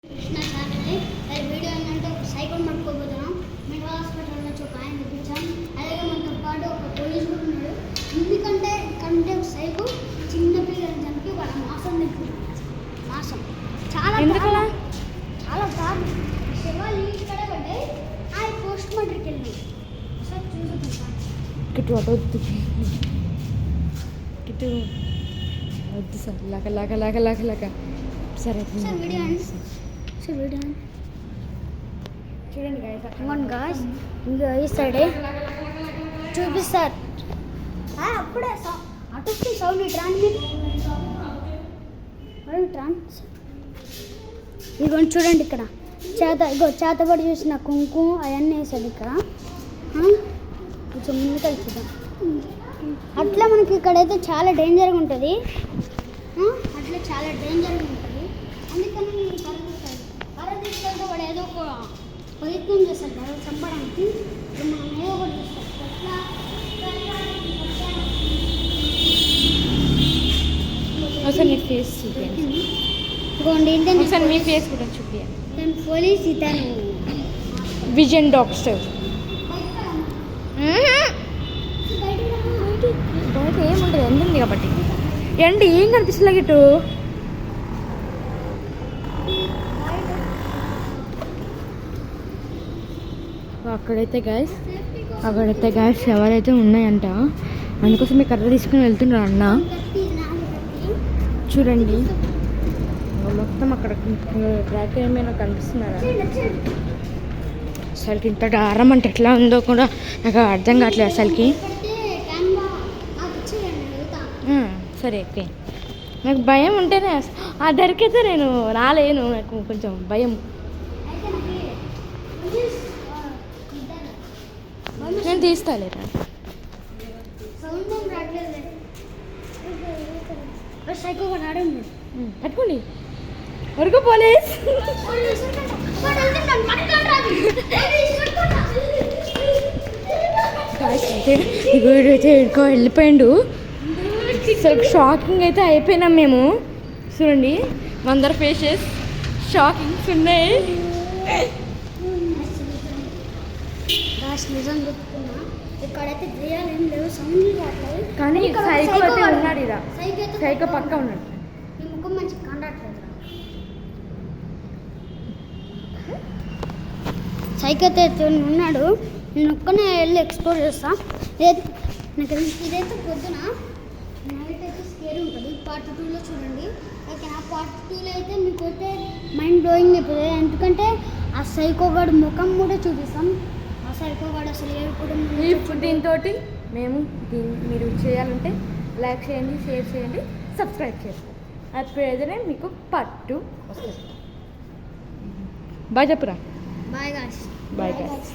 కృష్ణ ఛానల్ని వీడియో ఏంటంటే ఒక సైకిల్ పట్టుకోబోతున్నాం. మెంటల్ హాస్పిటల్ నుంచి ఒక ఆయన తెప్పించాం. అలాగే మనతో పాటు ఒక పోలీసు కూడా ఉన్నాడు. ఎందుకంటే కంటే సైకిల్ చిన్న పిల్లలని చంపి వాళ్ళ మాసం తెచ్చుకుంటాం. మాసం చాలా చాలా దారుణం. శవాలు ఇక్కడే పడ్డాయి. ఆయన పోస్ట్ మార్టంకి వెళ్ళినాయి. ఒకసారి చూసుకుంటాం. కిట్టు అటు వద్దు, కిట్టు వద్దు సార్. లాక సరే వీడియో చూడండి గాయస్ ఇంకా ఈ సైడే చూపిస్తారు. అప్పుడే అటు సౌండ్ ట్రాన్స్ ఇదిగోండి చూడండి. ఇక్కడ చేతబడి చూసిన కుంకుమ అవన్నీ వేసాడు. ఇక్కడ కొంచెం ముందుకు వెళ్తుందాం. అట్లా మనకి ఇక్కడైతే చాలా డేంజర్గా ఉంటుంది. అట్లా చాలా డేంజర్గా ఉంటుంది. అందుకని నేను కర్ర తీసుకెళ్తే వాడు ఏదో ఒక ప్రయత్నం చేస్తాడు కదా చంపడానికి. మనం ఏదో ఒకటి చూస్తాం. ఎట్లా ఒకసారి మీ ఫేస్ చూపించండి. ఇదిగోండి ఏంటంటే ఒకసారి మీ ఫేస్ కూడా చూపించండి. నేను పోలీస్ ఇతను విజన్ డాక్టర్. బయట ఏముంటుంది, ఎండ ఉంది కాబట్టి. ఎండ ఏం కనిపిస్తుంది గిట్టు. అక్కడైతే గాయస్ ఎవరైతే ఉన్నాయంట. అందుకోసం మీ కర్ర తీసుకుని వెళ్తున్నారు అన్న. చూడండి మొత్తం అక్కడ ట్రాక్ ఏమైనా కనిపిస్తున్నారా? అసలుకి ఇంత దారం అంటే ఎట్లా ఉందో కూడా నాకు అర్థం కావట్లేదు అసలుకి. సరే ఓకే. నాకు భయం ఉంటేనే ఆ దరికైతే నేను రాలేను. నాకు కొంచెం భయం. నేను తీస్తాలేరా పట్టుకోండి. వరకు పోలీస్ అయితే ఎక్కువ వెళ్ళిపోయిండు. అసలు షాకింగ్ అయితే అయిపోయినాం మేము. చూడండి అందరి ఫేసెస్ షాకింగ్స్ ఉన్నాయి. నిజం చెప్తున్నా, ఇక్కడైతే దయ్యాలు ఏం లేవు, సౌండ్ రావట్లేదు. కానీ సైకో అయితే ఉన్నాడు. ఇలా సైకో పక్క ఉన్నాడు. ఈ ముఖం మంచి కండట్లేదు. సైకో అయితే ఉన్నాడు. నేను ఒక్కనే వెళ్ళి ఎక్స్ప్లోర్ చేస్తాను. ఇదైతే పొద్దున నైట్ అయితే స్కేర్ ఉంటుంది. పార్ట్ 2లో చూడండి. ఓకే, ఆ పార్ట్ 2లో అయితే మీకు అయితే మైండ్ బ్లోయింగ్ అయిపోతుంది. ఎందుకంటే ఆ సైకోగాడు ముఖం కూడా చూపిస్తాం. ఆ సైకోగాడు అసలు ఇప్పుడు దీంతో మీరు చేయాలంటే లైక్ చేయండి, షేర్ చేయండి, సబ్స్క్రైబ్ చేయండి. అప్పుడైతేనే మీకు పార్ట్ 2 వస్తుంది. బాయ్ చెప్పురా. Bye guys. Bye guys.